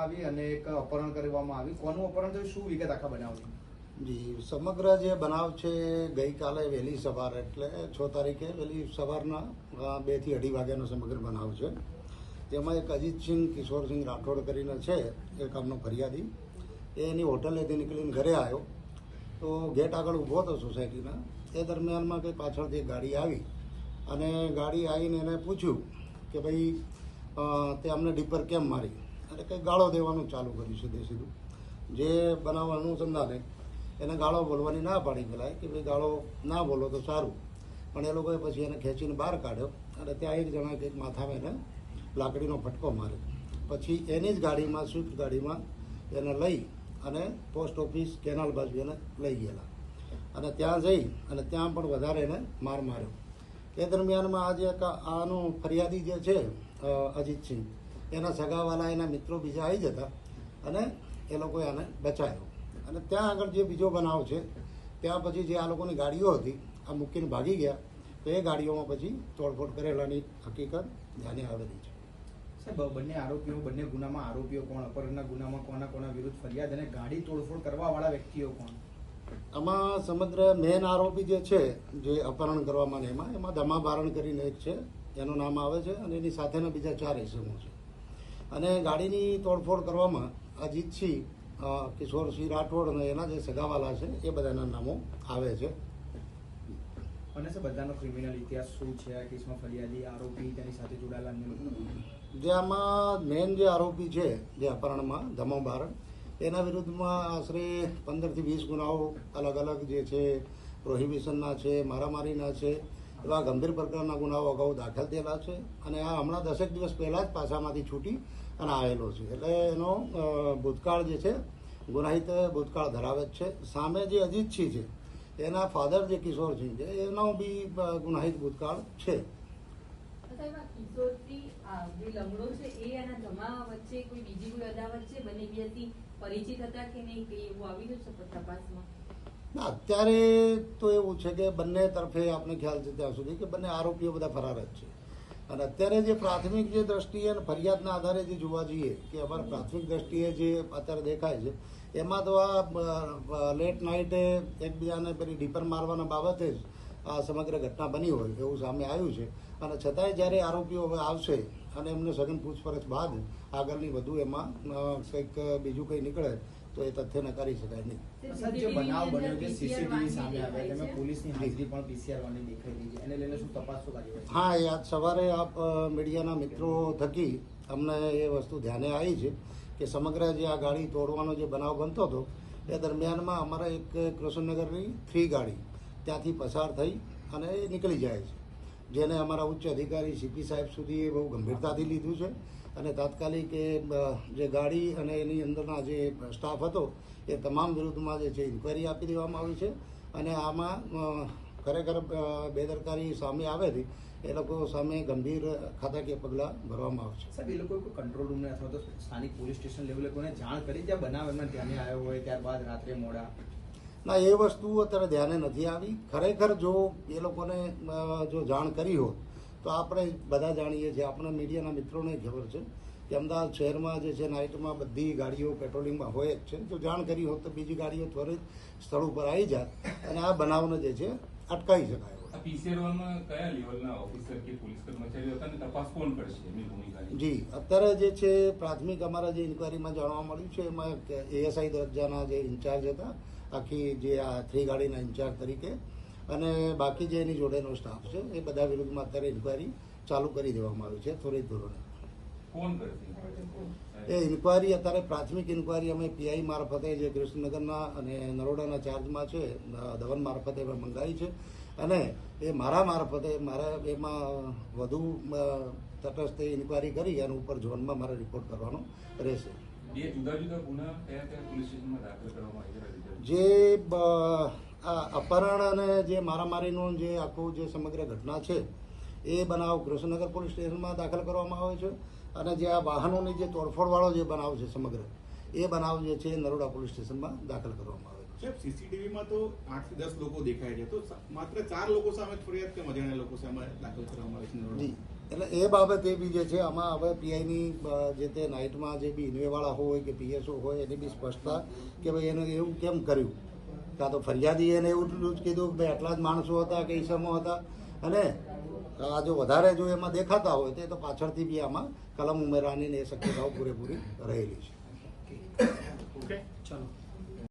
આવી અને એક અપહરણ કરવામાં આવી. કોનું અપહરણ થયું, શું વિગત આખા બનાવની? જી, સમગ્ર જે બનાવ છે ગઈકાલે વહેલી સવાર એટલે 6 તારીખે વહેલી સવારના 2 થી 2:30 વાગ્યાનો સમગ્ર બનાવ છે. જેમાં એક અજીતસિંહ કિશોરસિંહ રાઠોડ કરીને છે એક આમનો ફરિયાદી, એ એની હોટલેથી નીકળીને ઘરે આવ્યો તો ગેટ આગળ ઊભો હતો સોસાયટીના. એ દરમિયાનમાં કંઈ પાછળથી ગાડી આવી અને ગાડી આવીને એને પૂછ્યું કે ભાઈ તે અમને ડીપર કેમ મારી, અને કંઈ ગાળો દેવાનું ચાલુ કર્યું સીધે સીધું. જે બનાવ અનુસંધાને એને ગાળો બોલવાની ના પાડી પેલાય કે ભાઈ ગાળો ના બોલો તો સારું, પણ એ લોકોએ પછી એને ખેંચીને બહાર કાઢ્યો અને ત્યાં એક જણા કંઈક માથામાં એને લાકડીનો ફટકો માર્યો. પછી એની જ ગાડીમાં, સ્વિફ્ટ ગાડીમાં એને લઈ અને પોસ્ટ ઓફિસ કેનાલ બાજુ એને લઈ ગયેલા અને ત્યાં જઈ અને ત્યાં પણ વધારે એને માર માર્યો. એ દરમિયાનમાં આજે આનો ફરિયાદી જે છે અજીતસિંહ, એના સગાવાલા એના મિત્રો બીજા આવી જતા અને એ લોકોએ આને બચાવ્યો. અને ત્યાં આગળ જે બીજો બનાવ છે ત્યાં પછી જે આ લોકોની ગાડીઓ હતી આ મૂકીને ભાગી ગયા, તો એ ગાડીઓમાં પછી તોડફોડ કરેલાની હકીકત ધ્યાને આવેલી છે. સાહેબ, બંને આરોપીઓ, બંને ગુનામાં આરોપીઓ કોણ, અપહરણના ગુનામાં કોના વિરુદ્ધ ફરિયાદ અને ગાડી તોડફોડ કરવાવાળા વ્યક્તિઓ કોણ? આમાં સમગ્ર મેન આરોપી જે છે જે અપહરણ કરવામાં એમાં ધમાભારણ કરીને એક છે, એનું નામ આવે છે, અને એની સાથેના બીજા 4 ઇસમો છે. અને ગાડીની તોડફોડ કરવામાં અજીતસિંહ કિશોરસિંહ રાઠોડ અને એના જે સગાવાલા છે એ બધાના નામો આવે છે. અને સર, બધાનો ક્રિમિનલ ઇતિહાસ શું છે આ કેસમાં? ફરિયાદી, આરોપી, તેની સાથે જોડાયેલા અન્ય લોકો? જે આમાં મેન જે આરોપી છે જે અપહરણમાં ધમાભારણ, એના વિરુદ્ધમાં આશરે 15 થી 20 ગુનાઓ અલગ અલગ જે છે, પ્રોહિબિશનના છે, મારામારીના છે, એવા ગંભીર પ્રકારના ગુનાઓ અગાઉ દાખલ થયેલા છે. અને આ હમણાં 10 દિવસ પહેલાં જ પાછામાંથી છૂટી અને આવેલો છે. એટલે એનો ભૂતકાળ જે છે ગુનાહિત ભૂતકાળ ધરાવે જ છે. સામે જે અજીતસિંહ છે એના ફાધર જે કિશોરસિંહ છે એનો બી ગુનાહિત ભૂતકાળ છે. કિશોરસિંહ જે લંગડો છે એ અને ધમા વચ્ચે કોઈ બીજી કોઈ અદાવત છે? બંને એકબીજાથી પરિચિત હતા કે નહીં, કે એવું આવી ગયું છે તપાસમાં? અત્યારે તો એવું છે કે બંને તરફે આપણે ખ્યાલ છે ત્યાં સુધી કે બંને આરોપીઓ બધા ફરાર જ છે. અને અત્યારે જે પ્રાથમિક જે દ્રષ્ટિએ અને ફરિયાદના આધારે જે જોવા જઈએ કે અમારા પ્રાથમિક દ્રષ્ટિએ જે અત્યારે દેખાય છે એમાં તો આ લેટ નાઇટે એકબીજાને પેલી ડીપર મારવાના બાબતે જ આ સમગ્ર ઘટના બની હોય એવું સામે આવ્યું છે. અને છતાંય જ્યારે આરોપીઓ હવે આવશે અને એમને સઘન પૂછપરછ બાદ આગળની વધુ એમાં કંઈક બીજું કંઈ નીકળે તો એ તથ્ય નકારી શકાય નહીં. જે બનાવ બન્યો છે, સીસીટીવી સામે આવ્યા, તેમાં પોલીસની હાજરી પણ PCR વાળી દેખાઈ રહી છે, એને લઈને શું તપાસ શું કરી? હા, એ આજ સવારે આપ મીડિયાના મિત્રો થકી અમને એ વસ્તુ ધ્યાને આવી છે કે સમગ્ર જે આ ગાડી તોડવાનો જે બનાવ બનતો હતો એ દરમિયાનમાં અમારા એક કૃષ્ણનગરની 3 ગાડી ત્યાંથી પસાર થઈ અને એ નીકળી જાય છે, જેને અમારા ઉચ્ચ અધિકારી સીપી સાહેબ સુધી એ બહુ ગંભીરતાથી લીધું છે. અને તાત્કાલિક જે ગાડી અને એની અંદરના જે સ્ટાફ હતો એ તમામ વિરુદ્ધમાં જે છે ઇન્કવાયરી આપી દેવામાં આવી છે. અને આમાં ખરેખર બેદરકારી સામે આવેલી એ લોકો સામે ગંભીર ખાતાકીય પગલાં ભરવામાં આવશે. સાહેબ, એ લોકો કંટ્રોલ રૂમને અથવા તો સ્થાનિક પોલીસ સ્ટેશન લેવલે કોઈને જાણ કરી ત્યાં બનાવ એમને ધ્યાને આવ્યો હોય ત્યારબાદ રાત્રે મોડા? ના, એ વસ્તુ અત્યારે ધ્યાને નથી આવી. ખરેખર જો એ લોકોને જો જાણ કરી હોત તો આપણે બધા જાણીએ છીએ, આપણા મીડિયાના મિત્રોને ખબર છે કે અમદાવાદ શહેરમાં જે છે નાઇટમાં બધી ગાડીઓ પેટ્રોલિંગમાં હોય જ છે. જો જાણ કરી હોત તો બીજી ગાડીઓ ત્વરિત સ્થળ ઉપર આવી જાત અને આ બનાવને જે છે અટકાવી શકાય. જી, અત્યારે જે છે પ્રાથમિક અમારા જે ઇન્કવાયરીમાં જાણવા મળ્યું છે એમાં ASI દરજ્જાના જે ઇન્ચાર્જ હતા આખી જે આ 3 ગાડીના ઇન્ચાર્જ તરીકે, અને બાકી જે એની જોડેનો સ્ટાફ છે એ બધા વિરુદ્ધમાં અત્યારે ઇન્કવાયરી ચાલુ કરી દેવામાં આવી છે ત્વરિત ધોરણે. એ ઇન્કવાયરી અત્યારે પ્રાથમિક ઇન્કવાયરી અમે PI મારફતે જે કૃષ્ણનગરના અને નરોડાના ચાર્જમાં છે ધવન મારફતે અમે મંગાવી છે. અને એ મારા મારફતે એમાં વધુ તટસ્થ ઇન્કવાયરી કરી અને ઉપર ઝોનમાં મારે રિપોર્ટ કરવાનો રહેશે. જે આ અપહરણ અને જે મારામારીનો જે આખું જે સમગ્ર ઘટના છે એ બનાવ કૃષ્ણનગર પોલીસ સ્ટેશનમાં દાખલ કરવામાં આવે છે. અને જે આ વાહનોની જે તોડફોડવાળો જે બનાવ છે સમગ્ર એ બનાવ જે છે નરોડા પોલીસ સ્ટેશનમાં દાખલ કરવામાં આવે છે. સાહેબ સીસીટીવીમાં તો 8 થી 10 લોકો દેખાય છે, તો માત્ર 4 લોકો સામે ફરિયાદ કેમ અજાણ્યા લોકો સામે દાખલ કરવામાં આવે છે? જી એટલે એ બાબતે બી જે છે આમાં હવે પીઆઈની જે તે નાઇટમાં જે બી ઇન્વેવાળા હોય કે પીએસઓ હોય એની બી સ્પષ્ટતા કે ભાઈ એને એવું કેમ કર્યું, કાં તો ફરિયાદી એને એવું જ કીધું કે ભાઈ આટલા જ માણસો હતા કે ઈસમો હતા, અને આ જો વધારે જો એમાં દેખાતા હોય તો એ તો પાછળથી બી આમાં કલમ ઉમેરવાની ને એ શક્યતાઓ પૂરેપૂરી રહેલી છે. ઓકે, ચાલો.